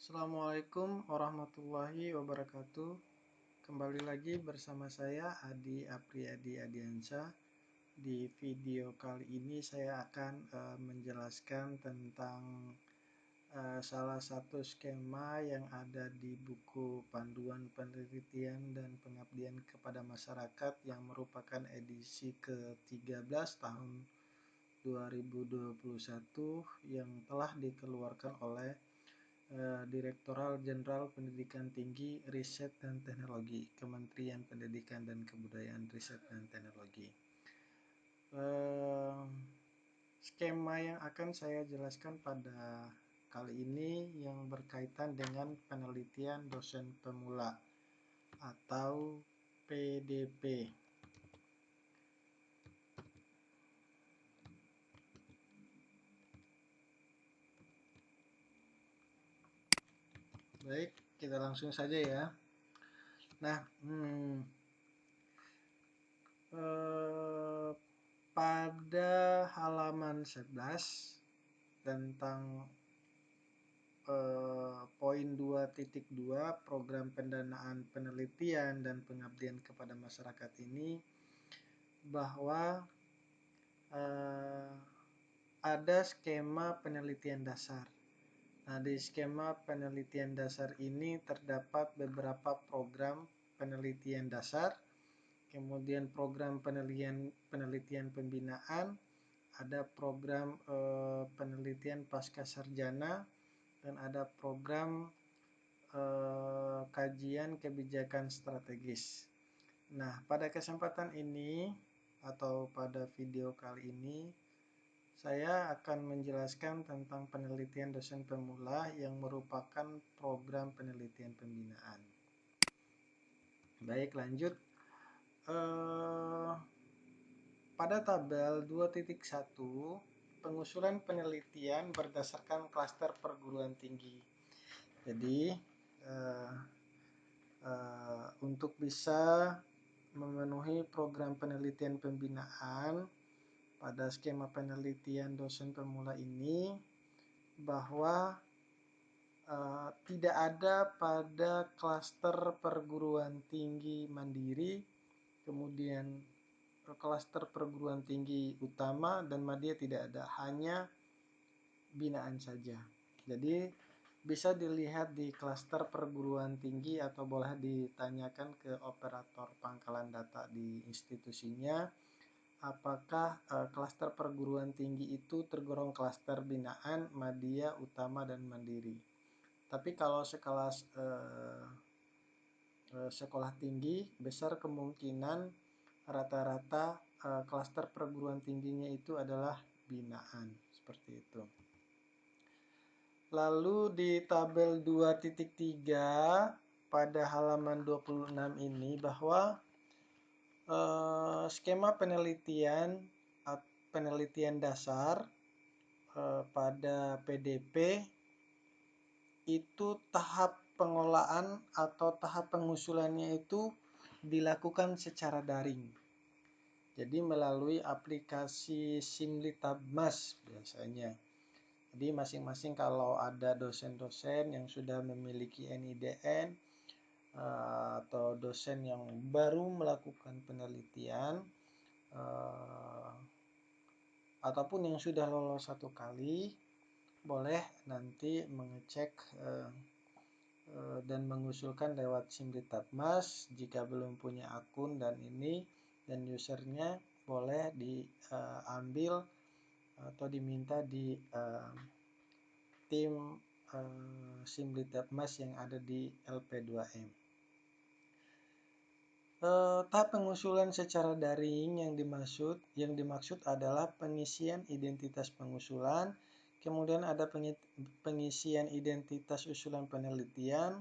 Assalamualaikum warahmatullahi wabarakatuh. Kembali lagi bersama saya Adi Apriyadi Adiansyah. Di video kali ini saya akan menjelaskan tentang salah satu skema yang ada di buku Panduan Penelitian dan Pengabdian kepada Masyarakat yang merupakan edisi ke-13 tahun 2021 yang telah dikeluarkan oleh Direktorat Jenderal Pendidikan Tinggi, Riset dan Teknologi, Kementerian Pendidikan dan Kebudayaan, Riset dan Teknologi. Skema yang akan saya jelaskan pada kali ini yang berkaitan dengan penelitian dosen pemula atau PDP. Baik, kita langsung saja ya. Nah, pada halaman 11 tentang poin 2.2 program pendanaan penelitian dan pengabdian kepada masyarakat ini, bahwa ada skema penelitian dasar. Nah, di skema penelitian dasar ini terdapat beberapa program penelitian dasar, kemudian program penelitian pembinaan, ada program penelitian pasca sarjana, dan ada program kajian kebijakan strategis. Nah, pada kesempatan ini atau pada video kali ini saya akan menjelaskan tentang penelitian dosen pemula yang merupakan program penelitian pembinaan. Baik, lanjut. Pada tabel 2.1 pengusulan penelitian berdasarkan klaster perguruan tinggi. Jadi untuk bisa memenuhi program penelitian pembinaan pada skema penelitian dosen pemula ini, bahwa tidak ada pada klaster perguruan tinggi mandiri, kemudian klaster perguruan tinggi utama dan madya tidak ada, hanya binaan saja. Jadi bisa dilihat di klaster perguruan tinggi atau boleh ditanyakan ke operator pangkalan data di institusinya, apakah klaster perguruan tinggi itu tergolong klaster binaan, madya, utama, dan mandiri. Tapi kalau sekelas sekolah tinggi, besar kemungkinan rata-rata klaster perguruan tingginya itu adalah binaan, seperti itu. Lalu di tabel 2.3 pada halaman 26 ini, bahwa skema penelitian dasar pada PDP itu tahap pengolahan atau tahap pengusulannya itu dilakukan secara daring. Jadi melalui aplikasi Simlitabmas biasanya. Jadi masing-masing kalau ada dosen-dosen yang sudah memiliki NIDN atau dosen yang baru melakukan penelitian ataupun yang sudah lolos satu kali, boleh nanti mengecek dan mengusulkan lewat Simlitabmas. Jika belum punya akun dan usernya, boleh diambil atau diminta di tim Simlitabmas yang ada di LP2M. Tahap pengusulan secara daring yang dimaksud adalah pengisian identitas pengusulan, kemudian ada pengisian identitas usulan penelitian,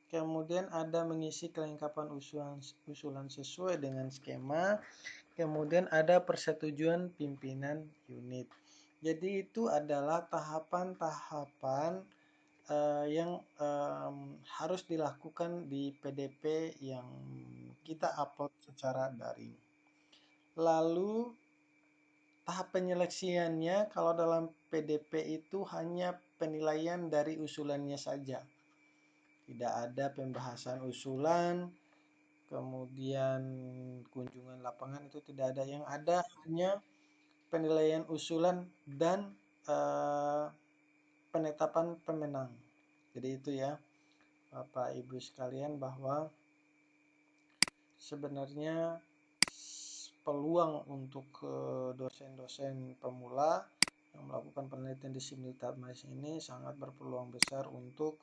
kemudian ada mengisi kelengkapan usulan sesuai dengan skema, kemudian ada persetujuan pimpinan unit. Jadi itu adalah tahapan-tahapan yang harus dilakukan di PDP yang kita upload secara daring. Lalu tahap penyeleksiannya kalau dalam PDP itu hanya penilaian dari usulannya saja. Tidak ada pembahasan usulan, kemudian kunjungan lapangan itu tidak ada. Yang ada hanya penilaian usulan dan penetapan pemenang. Jadi itu ya Bapak Ibu sekalian, bahwa sebenarnya peluang untuk dosen-dosen pemula yang melakukan penelitian di simultaneous ini sangat berpeluang besar untuk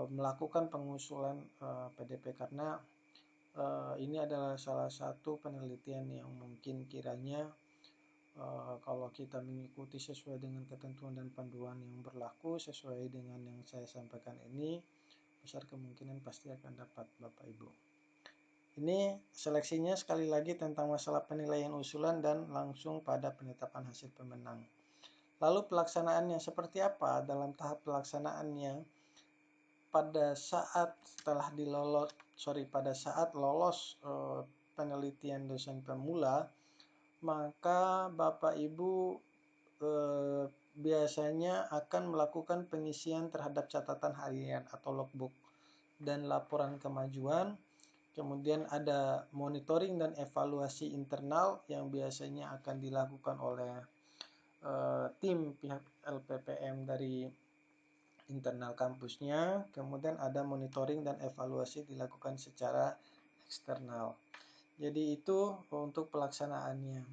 melakukan pengusulan PDP, karena ini adalah salah satu penelitian yang mungkin kiranya kalau kita mengikuti sesuai dengan ketentuan dan panduan yang berlaku sesuai dengan yang saya sampaikan ini, besar kemungkinan pasti akan dapat Bapak Ibu. Ini seleksinya sekali lagi tentang masalah penilaian usulan dan langsung pada penetapan hasil pemenang. Lalu pelaksanaannya seperti apa? Dalam tahap pelaksanaannya, pada saat lolos penelitian dosen pemula, maka Bapak Ibu biasanya akan melakukan pengisian terhadap catatan harian atau logbook dan laporan kemajuan. Kemudian ada monitoring dan evaluasi internal yang biasanya akan dilakukan oleh tim pihak LPPM dari internal kampusnya. Kemudian ada monitoring dan evaluasi dilakukan secara eksternal. Jadi itu untuk pelaksanaannya.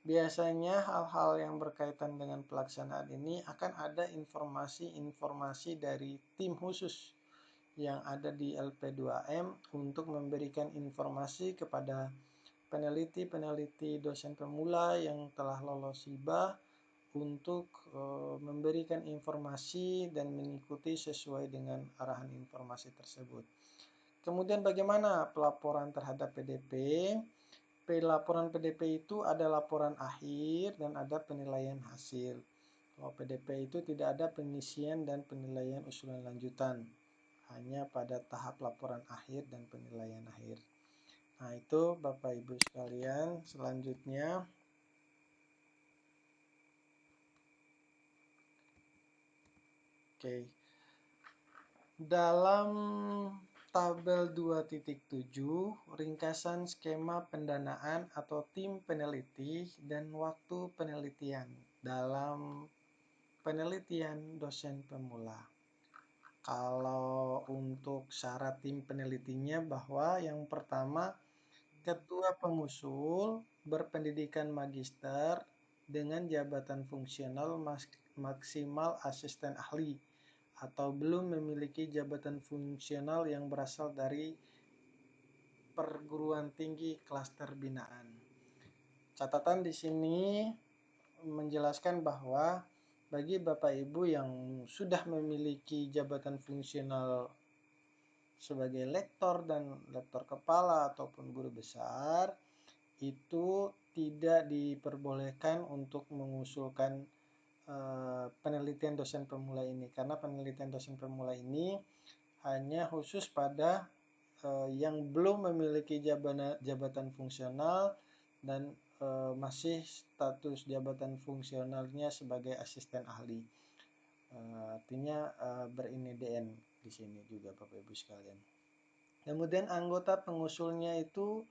Biasanya hal-hal yang berkaitan dengan pelaksanaan ini akan ada informasi-informasi dari tim khusus yang ada di LP2M untuk memberikan informasi kepada peneliti-peneliti dosen pemula yang telah lolos hibah untuk memberikan informasi dan mengikuti sesuai dengan arahan informasi tersebut. Kemudian bagaimana pelaporan terhadap PDP? Laporan PDP itu ada laporan akhir dan ada penilaian hasil. Kalau PDP itu tidak ada pengisian dan penilaian usulan lanjutan, hanya pada tahap laporan akhir dan penilaian akhir. Nah, itu Bapak Ibu sekalian. Selanjutnya, dalam tabel 2.7, ringkasan skema pendanaan atau tim peneliti dan waktu penelitian dalam penelitian dosen pemula. Kalau untuk syarat tim penelitinya, bahwa yang pertama, ketua pengusul berpendidikan magister dengan jabatan fungsional maksimal asisten ahli atau belum memiliki jabatan fungsional yang berasal dari perguruan tinggi klaster binaan. Catatan di sini menjelaskan bahwa bagi Bapak Ibu yang sudah memiliki jabatan fungsional sebagai lektor dan lektor kepala ataupun guru besar, itu tidak diperbolehkan untuk mengusulkan penelitian dosen pemula ini, karena penelitian dosen pemula ini hanya khusus pada yang belum memiliki jabatan fungsional dan masih status jabatan fungsionalnya sebagai asisten ahli. Artinya ber-INDN di sini juga Bapak Ibu sekalian. Kemudian anggota pengusulnya itu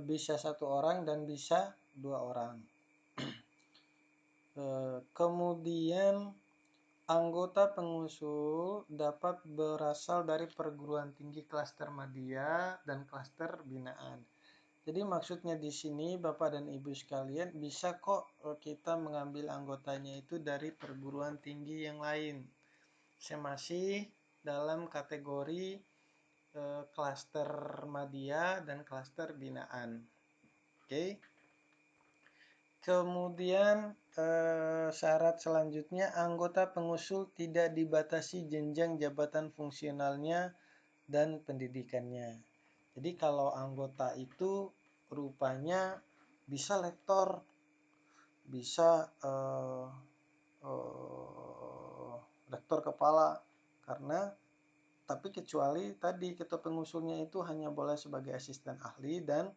bisa 1 orang dan bisa 2 orang. Kemudian anggota pengusul dapat berasal dari perguruan tinggi klaster madya dan klaster binaan. Jadi maksudnya di sini Bapak dan Ibu sekalian, bisa kok kita mengambil anggotanya itu dari perguruan tinggi yang lain. Saya masih dalam kategori klaster madya dan klaster binaan. Oke. Kemudian syarat selanjutnya, anggota pengusul tidak dibatasi jenjang jabatan fungsionalnya dan pendidikannya. Jadi kalau anggota itu rupanya bisa lektor, bisa lektor kepala, tapi kecuali tadi ketua pengusulnya itu hanya boleh sebagai asisten ahli dan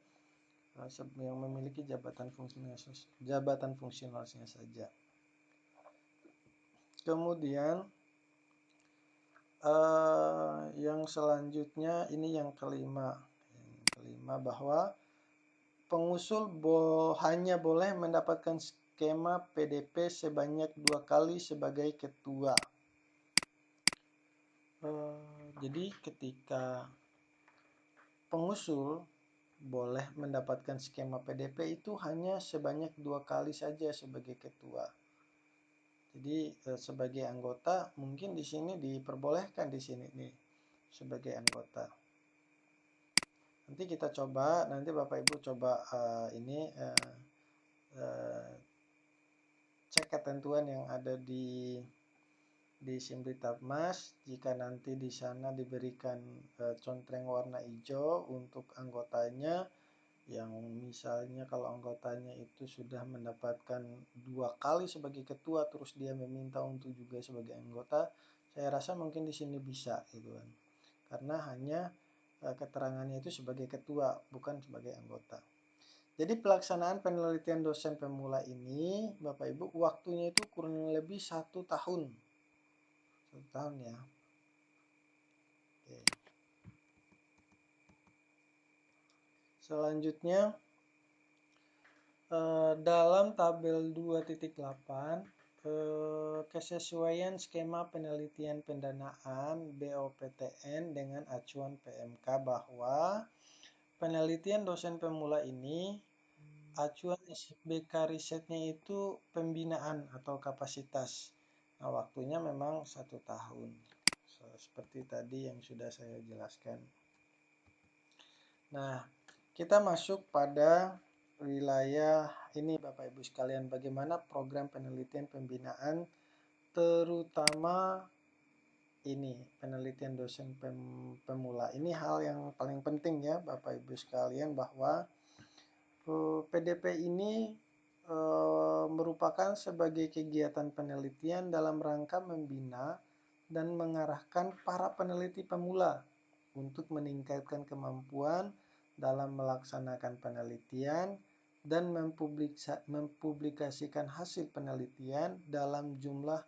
yang memiliki jabatan fungsionalnya saja. Kemudian Yang selanjutnya ini yang kelima. Bahwa pengusul hanya boleh mendapatkan skema PDP sebanyak 2 kali sebagai ketua. Jadi ketika pengusul boleh mendapatkan skema PDP itu hanya sebanyak 2 kali saja sebagai ketua. Jadi sebagai anggota mungkin di sini diperbolehkan di sini nih sebagai anggota. Nanti kita coba, nanti Bapak Ibu coba cek ketentuan yang ada di Simlitabmas. Jika nanti di sana diberikan contreng warna hijau untuk anggotanya, yang misalnya kalau anggotanya itu sudah mendapatkan 2 kali sebagai ketua, terus dia meminta untuk juga sebagai anggota, saya rasa mungkin di sini bisa gitu kan, karena hanya keterangannya itu sebagai ketua, bukan sebagai anggota. Jadi pelaksanaan penelitian dosen pemula ini, Bapak Ibu, waktunya itu kurang lebih 1 tahun. 1 tahun ya. Oke. Selanjutnya, dalam tabel 2.8, kesesuaian skema penelitian pendanaan BOPTN dengan acuan PMK, bahwa penelitian dosen pemula ini acuan SBK risetnya itu pembinaan atau kapasitas. Nah, waktunya memang 1 tahun. Seperti tadi yang sudah saya jelaskan. Nah, kita masuk pada wilayah ini Bapak Ibu sekalian, bagaimana program penelitian pembinaan, terutama ini penelitian dosen pemula. Ini hal yang paling penting ya Bapak Ibu sekalian, bahwa PDP ini merupakan sebagai kegiatan penelitian dalam rangka membina dan mengarahkan para peneliti pemula untuk meningkatkan kemampuan dalam melaksanakan penelitian dan mempublikasikan hasil penelitian dalam jurnal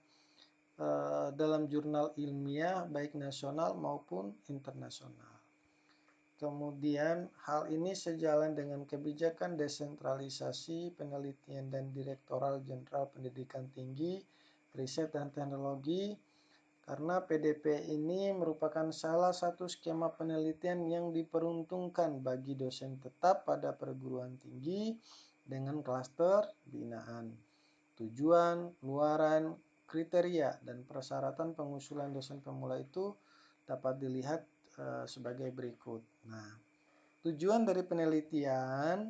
ilmiah baik nasional maupun internasional. Kemudian hal ini sejalan dengan kebijakan desentralisasi penelitian dan Direktorat Jenderal Pendidikan Tinggi, Riset dan Teknologi, karena PDP ini merupakan salah satu skema penelitian yang diperuntukkan bagi dosen tetap pada perguruan tinggi dengan klaster binaan. Tujuan, luaran, kriteria, dan persyaratan pengusulan dosen pemula itu dapat dilihat sebagai berikut. Nah, tujuan dari penelitian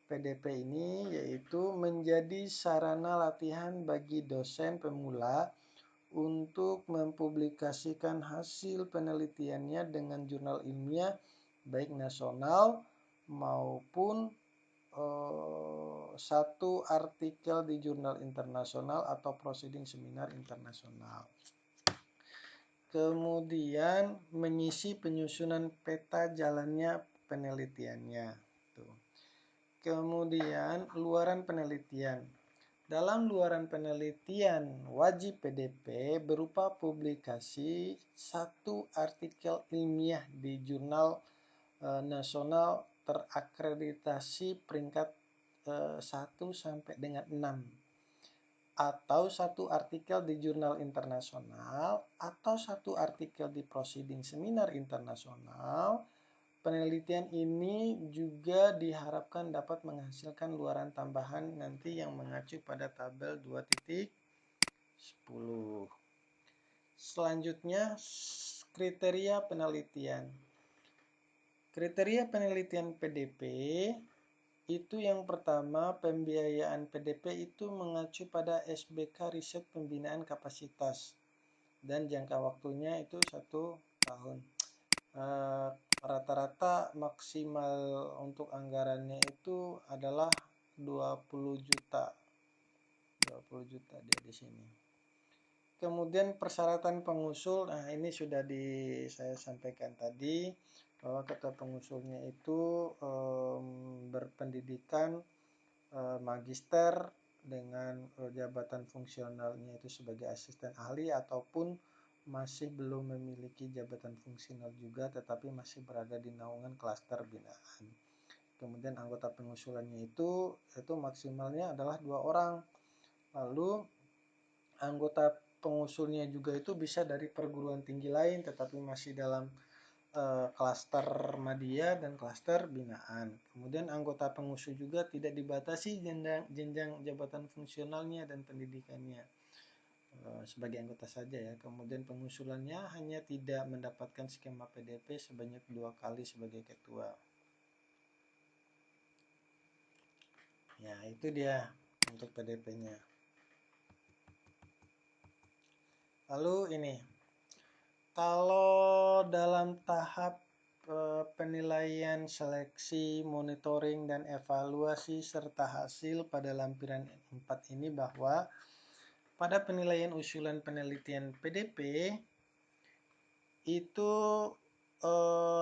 PDP ini yaitu menjadi sarana latihan bagi dosen pemula untuk mempublikasikan hasil penelitiannya dengan jurnal ilmiah baik nasional maupun satu artikel di jurnal internasional atau proceeding seminar internasional. Kemudian mengisi penyusunan peta jalannya penelitiannya. Kemudian luaran penelitian. Dalam luaran penelitian wajib PDP berupa publikasi 1 artikel ilmiah di jurnal nasional terakreditasi peringkat 1 sampai dengan 6. Atau 1 artikel di jurnal internasional, atau 1 artikel di proceeding seminar internasional. Penelitian ini juga diharapkan dapat menghasilkan luaran tambahan nanti yang mengacu pada tabel 2.10. Selanjutnya, kriteria penelitian. Kriteria penelitian PDP itu yang pertama, pembiayaan PDP itu mengacu pada SBK riset pembinaan kapasitas dan jangka waktunya itu 1 tahun. Rata-rata maksimal untuk anggarannya itu adalah 20 juta. 20 juta dia di sini. Kemudian persyaratan pengusul, nah ini sudah saya sampaikan tadi, bahwa ketua pengusulnya itu berpendidikan magister dengan jabatan fungsionalnya itu sebagai asisten ahli ataupun masih belum memiliki jabatan fungsional juga, tetapi masih berada di naungan klaster binaan. Kemudian anggota pengusulannya itu maksimalnya adalah 2 orang. Lalu anggota pengusulnya juga itu bisa dari perguruan tinggi lain, tetapi masih dalam klaster madya dan klaster binaan. Kemudian anggota pengusul juga tidak dibatasi jenjang jabatan fungsionalnya dan pendidikannya, sebagai anggota saja ya. Kemudian pengusulannya hanya tidak mendapatkan skema PDP sebanyak 2 kali sebagai ketua. Ya, itu dia untuk PDP-nya. Lalu ini, kalau dalam tahap penilaian, seleksi, monitoring, dan evaluasi serta hasil pada lampiran 4 ini bahwa pada penilaian usulan penelitian PDP itu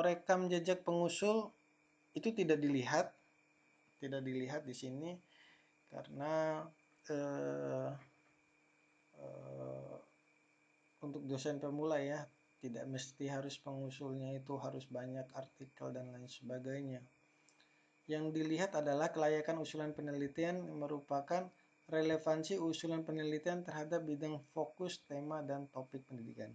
rekam jejak pengusul itu tidak dilihat di sini karena untuk dosen pemula ya, tidak mesti harus pengusulnya itu harus banyak artikel dan lain sebagainya. Yang dilihat adalah kelayakan usulan penelitian merupakan relevansi usulan penelitian terhadap bidang fokus, tema, dan topik pendidikan.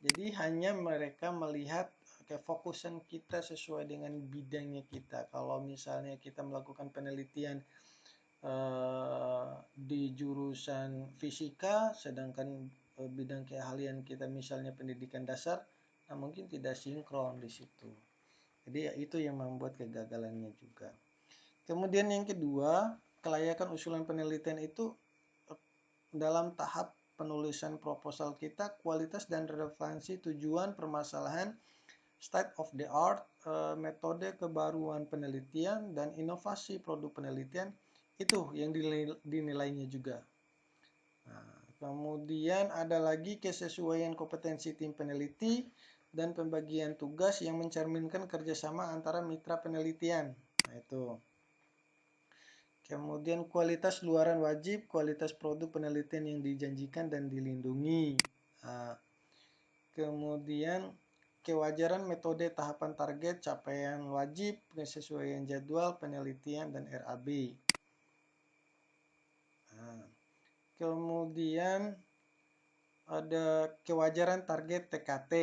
Jadi hanya mereka melihat kefokusan kita sesuai dengan bidangnya kita. Kalau misalnya kita melakukan penelitian di jurusan fisika, sedangkan bidang keahlian kita misalnya pendidikan dasar, nah mungkin tidak sinkron di situ. Jadi itu yang membuat kegagalannya juga. Kemudian yang kedua, kelayakan usulan penelitian itu dalam tahap penulisan proposal kita, kualitas dan relevansi tujuan permasalahan, state of the art, metode kebaruan penelitian, dan inovasi produk penelitian, itu yang dinilainya juga. Nah, kemudian ada lagi kesesuaian kompetensi tim peneliti dan pembagian tugas yang mencerminkan kerjasama antara mitra penelitian. Nah, itu. Kemudian kualitas luaran wajib, kualitas produk penelitian yang dijanjikan dan dilindungi. Nah, kemudian kewajaran metode tahapan target, capaian wajib, kesesuaian jadwal penelitian dan RAB. Nah, kemudian ada kewajaran target TKT.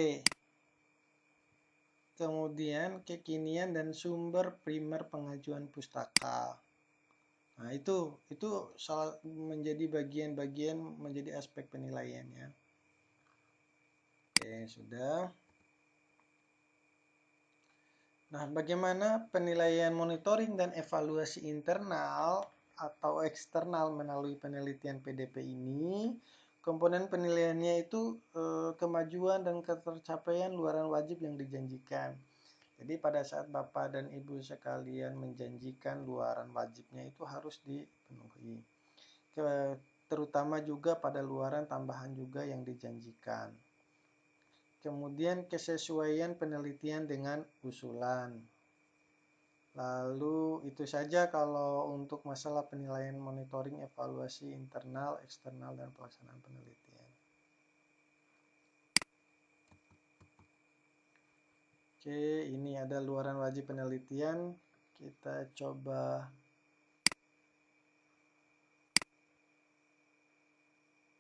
Kemudian kekinian dan sumber primer pengajuan pustaka. Nah, itu menjadi bagian-bagian menjadi aspek penilaiannya. Oke, sudah. Nah, bagaimana penilaian monitoring dan evaluasi internal atau eksternal melalui penelitian PDP ini? Komponen penilaiannya itu kemajuan dan ketercapaian luaran wajib yang dijanjikan. Jadi pada saat Bapak dan Ibu sekalian menjanjikan luaran wajibnya itu harus dipenuhi. Terutama juga pada luaran tambahan juga yang dijanjikan. Kemudian kesesuaian penelitian dengan usulan. Lalu itu saja kalau untuk masalah penilaian, monitoring, evaluasi internal, eksternal, dan pelaksanaan penelitian. Oke, ini ada luaran wajib penelitian. Kita coba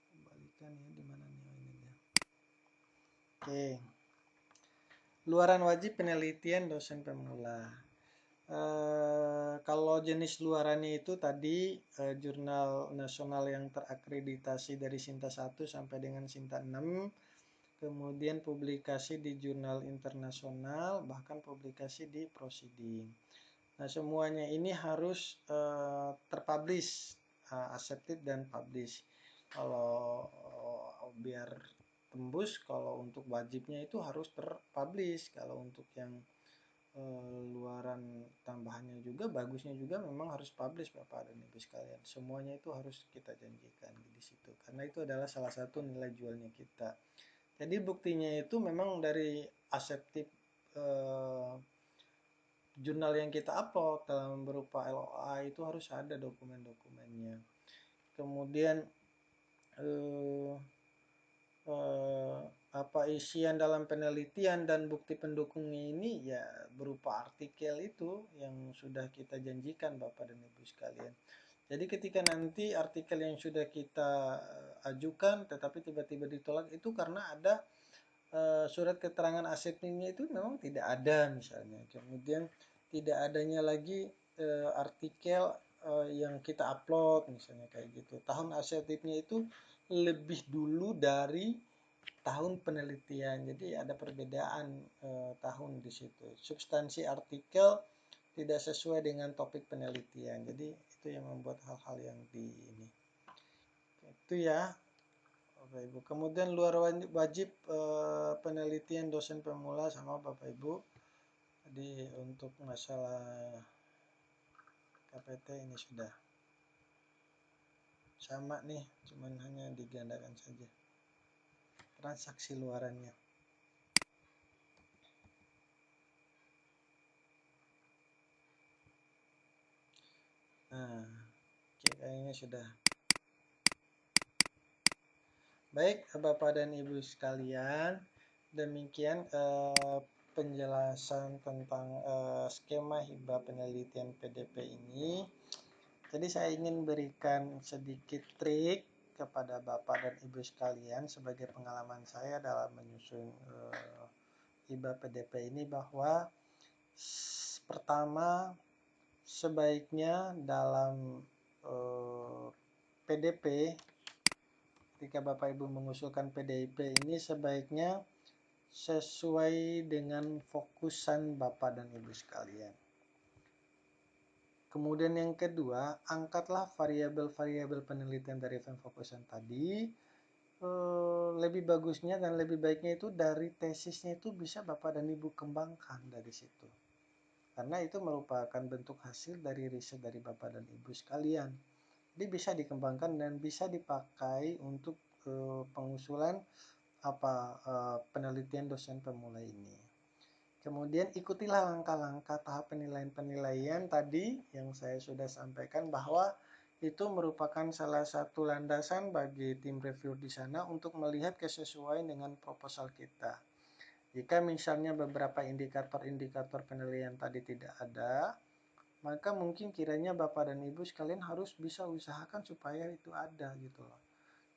kembalikan ya, di mana nih ini dia. Oke. Luaran wajib penelitian dosen pemula. Kalau jenis luarannya itu tadi jurnal nasional yang terakreditasi dari Sinta 1 sampai dengan Sinta 6, kemudian publikasi di jurnal internasional, bahkan publikasi di proceeding. Nah, semuanya ini harus terpublish, accepted dan publish. Kalau biar tembus, kalau untuk wajibnya itu harus terpublish. Kalau untuk yang luaran tambahannya juga, bagusnya juga memang harus publish Bapak dan Ibu sekalian. Semuanya itu harus kita janjikan di situ. Karena itu adalah salah satu nilai jualnya kita. Jadi buktinya itu memang dari aseptif jurnal yang kita upload dalam berupa LOA itu harus ada dokumen-dokumennya. Kemudian isian dalam penelitian dan bukti pendukungnya ini ya berupa artikel itu yang sudah kita janjikan Bapak dan Ibu sekalian. Jadi ketika nanti artikel yang sudah kita ajukan tetapi tiba-tiba ditolak itu karena ada surat keterangan asetnya itu memang tidak ada misalnya. Kemudian tidak adanya lagi artikel yang kita upload misalnya kayak gitu. Tahun asetnya itu lebih dulu dari tahun penelitian. Jadi ada perbedaan tahun di situ. Substansi artikel tidak sesuai dengan topik penelitian. Jadi itu yang membuat hal-hal yang di ini. Itu ya. Bapak Ibu. Kemudian luar wajib penelitian dosen pemula sama Bapak Ibu. Jadi untuk masalah KPT ini sudah sama nih, cuman hanya digandakan saja transaksi luarannya. Nah, kayaknya sudah. Baik, Bapak dan Ibu sekalian, demikian penjelasan tentang skema hibah penelitian PDP ini. Jadi saya ingin berikan sedikit trik kepada Bapak dan Ibu sekalian sebagai pengalaman saya dalam menyusun hibah PDP ini bahwa pertama sebaiknya dalam PDP ketika Bapak Ibu mengusulkan PDIP ini sebaiknya sesuai dengan fokusan Bapak dan Ibu sekalian. Kemudian yang kedua, angkatlah variabel-variabel penelitian dari fokusan tadi. Lebih bagusnya dan lebih baiknya itu dari tesisnya itu bisa Bapak dan Ibu kembangkan dari situ. Karena itu merupakan bentuk hasil dari riset dari Bapak dan Ibu sekalian. Jadi bisa dikembangkan dan bisa dipakai untuk pengusulan penelitian dosen pemula ini. Kemudian ikutilah langkah-langkah tahap penilaian-penilaian tadi yang saya sudah sampaikan bahwa itu merupakan salah satu landasan bagi tim review di sana untuk melihat kesesuaian dengan proposal kita. Jika misalnya beberapa indikator-indikator penilaian tadi tidak ada, maka mungkin kiranya Bapak dan Ibu sekalian harus bisa usahakan supaya itu ada gitu loh.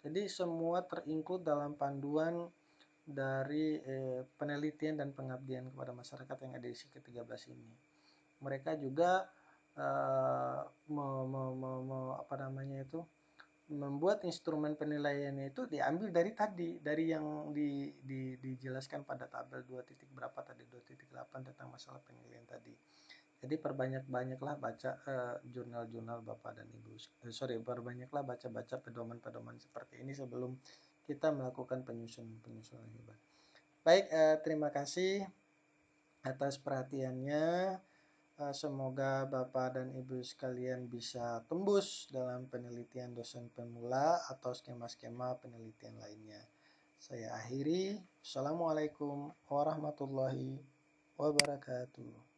Jadi semua terinclude dalam panduan dari penelitian dan pengabdian kepada masyarakat yang ada di ke-13 ini. Mereka juga membuat instrumen penilaiannya itu diambil dari tadi, dari yang dijelaskan pada tabel 2 titik berapa tadi, 2.8 tentang masalah penilaian tadi. Jadi perbanyaklah baca jurnal-jurnal Bapak dan Ibu. Perbanyaklah baca-baca pedoman-pedoman seperti ini sebelum kita melakukan penyusunan hebat. Baik, terima kasih atas perhatiannya. Semoga Bapak dan Ibu sekalian bisa tembus dalam penelitian dosen pemula atau skema-skema penelitian lainnya. Saya akhiri. Assalamualaikum warahmatullahi wabarakatuh.